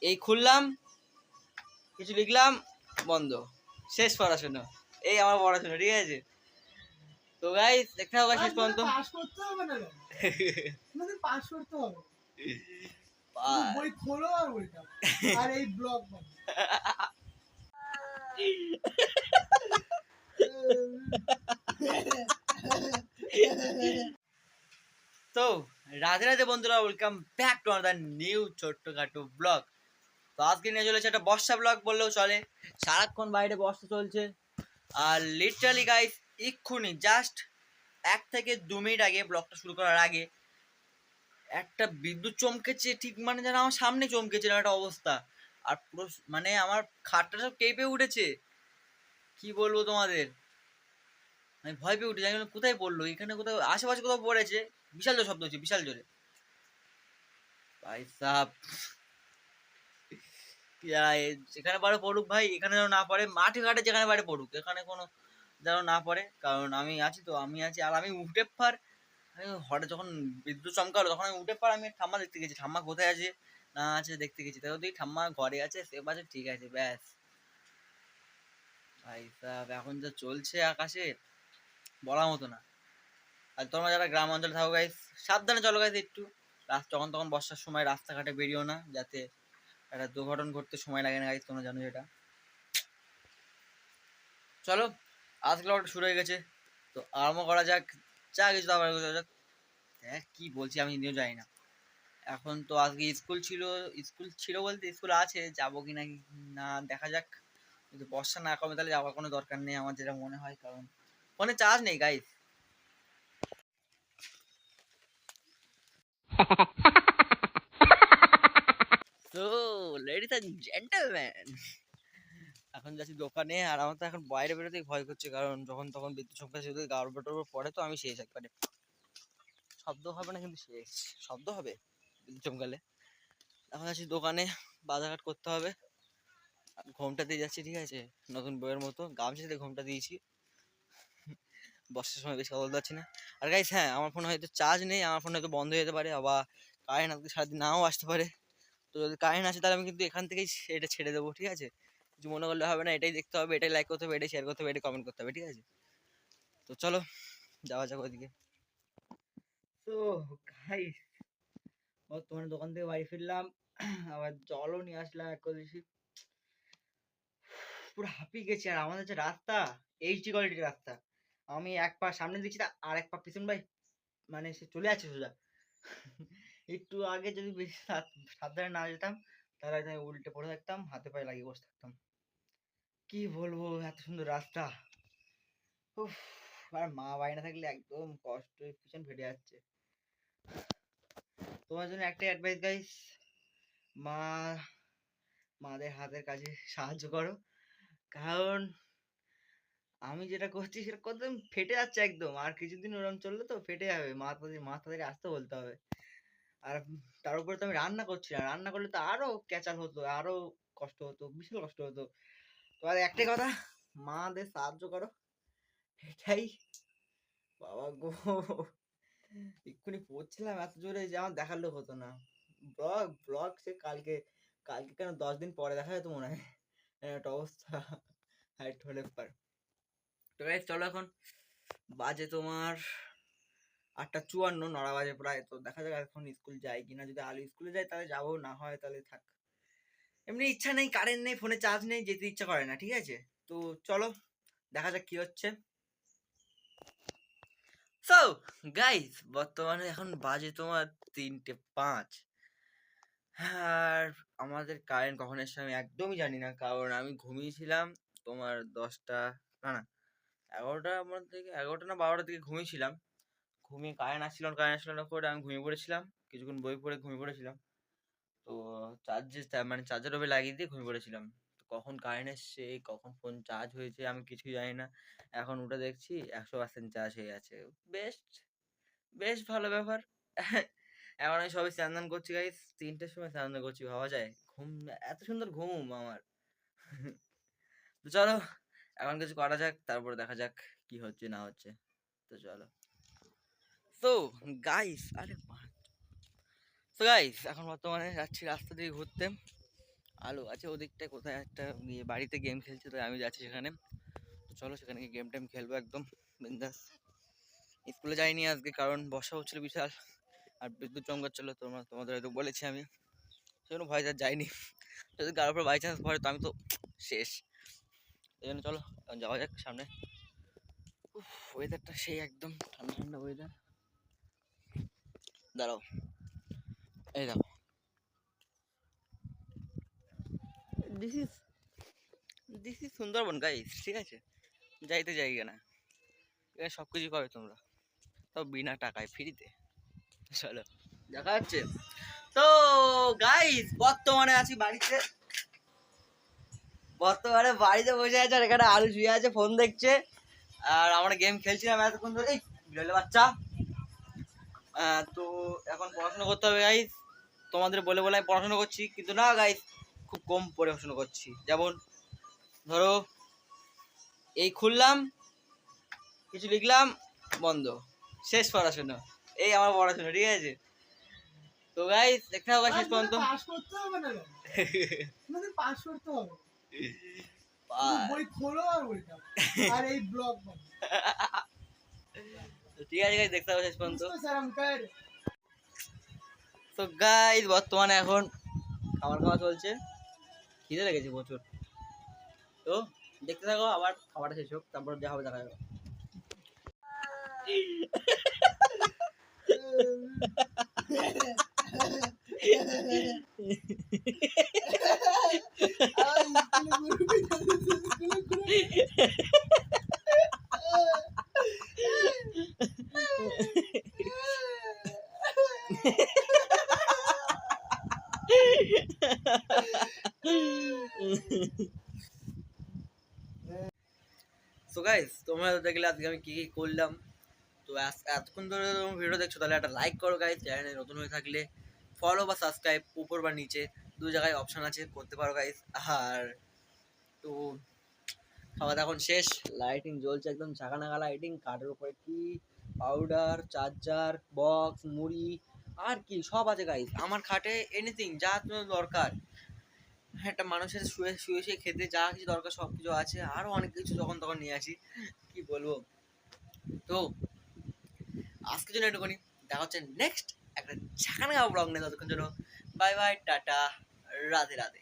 এই খুললাম, কিছু লিখলাম, বন্ধ, শেষ পড়াশোনা। এই আমার পড়াশোনা, ঠিক আছে? তো গাইস দেখতে হবে শেষ পর্যন্ত। পাস করতে হবে না, মানে পাস করতে হবে। বই খোলো আর বইটা, আর এই ব্লগ মানে তো রাধে রাধে বন্ধুরা, welcome back to another new ছোট্টখাটো ব্লগ। তো আজকে নিয়ে চলেছে একটা বর্ষা ব্লগ বললেও চলে। সারাক্ষণ বাইরে বর্ষা চলছে, আর লিটারালি গাইস এক্ষুনি জাস্ট 1 থেকে 2 মিনিট আগে, ব্লগটা শুরু করার আগে একটা বিদ্যুৎ চমকেছে, ঠিক মানে যেন আমার সামনে চমকেছে না, একটা অবস্থা। আর পুরো মানে আমার খাটটা সব কেঁপে উঠেছে, কি বলবো তোমাদের। আমি ভয় পেয়ে উঠে, জানি না কোথায় পড়লো, এখানে কোথাও আশেপাশে কোথাও পড়েছে। বিশাল জোরে শব্দ হচ্ছে, বিশাল জোরে ভাই সাহ। যেখানে পারে পড়ুক ভাই, এখানে যেন না পড়ে, মাঠে ঘাটে যেখানে পারে পড়ুক, এখানে কোনো যেন না পড়ে। কারণ আমি আছি, তো আমি আছি। আর আমি উঠে পার, আমি হঠাৎ যখন বিদ্যুৎ চমকালো তখন আমি উঠে পার, আমি ঠাম্মা দেখতে গেছি, ঠাম্মা কোথায় আছে না আছে দেখতে গেছি। তাই দেখি ঠাম্মা ঘরে আছে, সেফ আছে, ঠিক আছে, ব্যাস। ভাই সাহেব এখন যা চলছে আকাশে, বলার মতো না। আর তোমরা যারা গ্রাম অঞ্চলে থাকো গাইস, সাবধানে চলো গাইস একটু। যখন তখন বর্ষার সময় রাস্তাঘাটে বেরিও না, যাতে একটা দুর্ঘটনা ঘটতে সময় লাগে না গাইস, তোমরা জানো যেটা। চলো, আজকে ব্লগটা শুরু হয়ে গেছে, তো আরম্ভ করা যাক। যা কিছু আবার যাক। হ্যাঁ কি বলছি আমি নিজেও জানি না। এখন তো আজকে স্কুল ছিল, স্কুল ছিল বলতে স্কুল আছে, যাবো কি না দেখা যাক। যদি বর্ষা না কমে তাহলে যাওয়ার কোনো দরকার নেই আমার, যেটা মনে হয়। কারণ ফোনে চার্জ নেই গাইস। তো লেডিস এন্ড জেন্টলম্যান, এখন যাচ্ছি দোকানে। আর আমার তো এখন বাইরে বেরোতেই ভয় করছে, কারণ যখন তখন বিদ্যুৎ চমকা যদি গাড়ো টাড়ো পড়ে তো আমি শেষ একবারে। শব্দ হবে না কিন্তু শেষ, শব্দ হবে বিদ্যুৎ চমকালে। এখন আছি দোকানে, বাজারঘাট করতে হবে। ঘোমটা দিয়ে যাচ্ছি, ঠিক আছে, নতুন বইয়ের মতো গামছা দিয়ে ঘোমটা দিয়েছি। বর্ষার সময় বেশি কথা বলতে পারছি না। আর গাইস হ্যাঁ, আমার ফোনে হয়তো চার্জ নেই, আমার ফোন হয়তো বন্ধ হয়ে যেতে পারে, আবার কারেন্ট আজকে সারাদিন নাও আসতে পারে। তো যদি কারেন্ট আসে তাহলে আমি কিন্তু এখান থেকেই এটা ছেড়ে দেবো, ঠিক আছে? কিছু মনে করলে হবে না, এটাই দেখতে হবে, এটাই লাইক করতে হবে, এটাই শেয়ার করতে হবে, এটাই কমেন্ট করতে হবে, ঠিক আছে? তো চলো যাওয়া যাক ওইদিকে। তো গাইস বর্তমানে দোকান থেকে বাড়ি ফিরলাম, আবার জলও নিয়ে আসলাম এক কলসি। পুরো হাঁপিয়ে গেছি। আর আমাদের যে রাস্তা, এইচডি কোয়ালিটির রাস্তা, আমি এক পা সামনে দিচ্ছি আর এক পা পিছন ভাই, মানে সে চলে যাচ্ছে সোজা। একটু আগে যদি বেশি সাবধানে না যেতাম, তাহলে হয়তো আমি উল্টে পড়ে থাকতাম, হাতে পায়ে লাগিয়ে বসে থাকতাম। কি বলবো, এত সুন্দর রাস্তা। উফ, আর মা বাড়ি না থাকলে একদম কষ্ট, পিছন ফেটে যাচ্ছে। তোমার জন্য একটাই অ্যাডভাইস গাইস, মা মাদের হাতের কাছে সাহায্য করো। কারণ আমি যেটা করছি সেটা কতদিন ফেটে যাচ্ছে একদম, আর কিছুদিন ওরকম চললে তো ফেটে যাবে। মা তাদের আসতে বলতে হবে। আর তার উপরে তো আমি রান্না করছি না, রান্না করলে তো আরো ক্যাচাল হতো, আরো কষ্ট হতো, বিশাল কষ্ট হতো। তো আর একটাই কথা, মাদের সাহায্য করো, এটাই। বাবা গো, এক্ষুনি পড়ছিলাম এত জোরে যে আমার দেখালেও হতো না। ব্লগ ব্লগ সে কালকে, কালকে কেন 10 দিন পরে দেখা যেত মনে হয়, একটা অবস্থা। হাইট হলে পার। তো গাইস চলো, এখন বাজে তোমার 8টা 54, নড়া বাজে প্রায়। তো দেখা যাক এখন স্কুল যাই কিনা, যদি আলু স্কুলে যাই তাহলে যাবো, না হয় তাহলে থাক। এমনি ইচ্ছা নেই, কারেন্ট নেই, ফোনে চার্জ নেই, যেতে ইচ্ছা করে না, ঠিক আছে? তো চলো দেখা যাক কি হচ্ছে। সো গাইস বর্তমানে এখন বাজে তোমার 3টে 5। আর আমাদের কারেন্ট কখন এসছে আমি একদমই জানি না, কারণ আমি ঘুমিয়েছিলাম তোমার 10টা, না না 11টা, আমার থেকে 11টা না 12টার দিকে ঘুমিয়েছিলাম। ঘুমিয়ে কারেন্ট আসছিল না করে আমি ঘুমিয়ে পড়েছিলাম, কিছুক্ষণ বই পড়ে ঘুমিয়ে পড়েছিলাম। তো মানে চার্জার ওভাবে লাগিয়ে দিয়ে ঘুমিয়ে পড়েছিলাম। তো কখন কারেন্ট এসছে, কখন ফোন চার্জ হয়েছে আমি কিছুই জানি না। এখন উঠে দেখছি 100% চার্জ হয়ে আছে। বেশ, বেশ ভালো ব্যাপার। এখন আমি সবাই স্নান দান করছি গাইস, 3টের সময় স্নান দান করছি, ভাবা যায়? ঘুম, এত সুন্দর ঘুম আমার। তো চলো এখন কিছু করা যাক, তারপর দেখা যাক কি হচ্ছে না হচ্ছে। তো চলো। তো গাইস, আরে তো গাইস এখন বর্তমানে যাচ্ছি রাস্তা দিয়ে ঘুরতে। আলো আছে ওদিকটায় কোথায় একটা বাড়িতে গেম খেলছে, তো আমি যাচ্ছি সেখানে। তো চলো সেখানে গিয়ে গেম টেম খেলবো একদম বিন্দাস। স্কুলে যাইনি আজকে কারণ বর্ষা হচ্ছিল বিশাল, আর বিদ্যুৎ চমকাচ্ছিল, তোমাদের হয়তো বলেছি আমি, সেজন্য ভয় আর যাইনি। যদি কারোর উপর বাই চান্স পড়ে তো আমি তো শেষ। এই জন্য চলো এখন যাওয়া যাক সামনে। ওয়েদারটা সেই একদম ঠান্ডা ঠান্ডা ওয়েদার। দাঁড়াও, এই দাও, দিস ইজ সুন্দরবন গাইস, ঠিক আছে? যাইতে জায়গা না, এখানে সব কিছু পাবে তোমরা, সব বিনা টাকায় ফ্রিতে। চলো দেখা যাচ্ছে। তো গাইস বর্তমানে আছি বাড়িতে, বাড়িতে বসে আছে, আর এখানে আলু শুয়ে আছে ফোন দেখছে, আর আমরা গেম খেলছিলাম এতক্ষণ ধরে। এই বিড়ালের বাচ্চা। তো এখন পড়াশোনা করতে হবে গাইস, তোমাদের বলে বলে আমি পড়াশোনা করছি, কিন্তু না গাইস, খুব কম পড়াশোনা করছি। যেমন ধরো এই খুললাম, কিছু লিখলাম, বন্ধ, শেষ পড়াশোনা। এই আমার পড়াশোনা, ঠিক আছে? তো গাইস দেখতে হবে শেষ পর্যন্ত। পাস করতে হবে না, তোমাদের পাস করতে হবে। বই খোলো আর বই দাও, আর এই ব্লগ বানাও। ঠিক আছে গাইস, দেখতে হবে শেষ পর্যন্ত। इसको शर्म कर। তো গাইস বর্তমানে এখন খাবার খাওয়া চলছে, খিদে লেগেছে প্রচুর। তো দেখতে থাকো, আবার খাবারটা শেষ হোক, তারপর যা হবে দেখা যাবে। তো গাইস তোমরা তো দেখলে আজকে আমি কি কি করলাম। তো এতক্ষণ ধরে তোমরা ভিডিও দেখছো, তাহলে একটা লাইক করো গাইস। চ্যানেলে নতুন হয়ে থাকলে ফলো বা সাবস্ক্রাইব উপর বা নিচে দু জায়গায় অপশন আছে, করতে পারো গাইস। আর তো খাওয়া দাওয়া এখন শেষ, লাইটিং জ্বলছে একদম ঝাঁকা নাকা লাইটিং, কাঠের উপরে কি পাউডার, চার্জার, বক্স, মুড়ি, আর কি সব আছে গাইস আমার খাটে। এনিথিং যা তোমার দরকার, একটা মানুষের শুয়ে শুয়ে শুয়ে খেতে যা কিছু দরকার সব কিছু আছে, আরো অনেক কিছু যখন তখন নিয়ে আসি, কি বলবো। তো আজকের জন্য একটুখানি, দেখা হচ্ছে নেক্সট একটা ঝাঁকানাকা ব্লগ নিয়ে। ততক্ষণ জন্য bye bye, tata, Radhe Radhe.